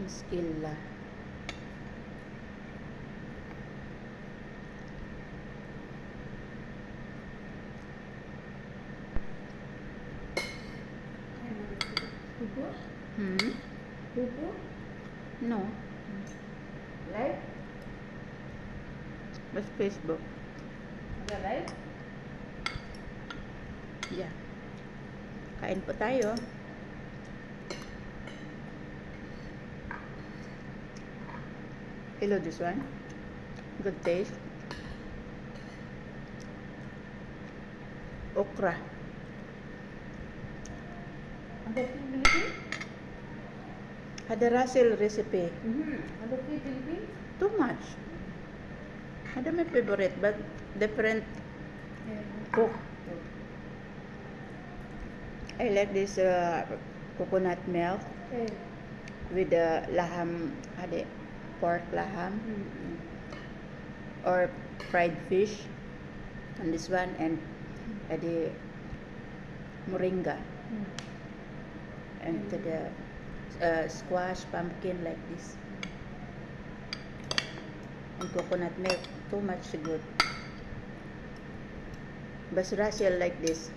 skilla. Pupu? No. Live? That's Facebook. Ada live? Yeah. Kain po tayo. Hello, this one. Good taste. Okra. Ada Philippine? Ada Russell recipe. Ada Philippine? Too much. Ada my favorite, but different cook. I like this coconut milk with the laham, pork laham, or fried fish, and this one, and the moringa, and the squash, pumpkin like this, and coconut milk. Too much good. But Russell like this.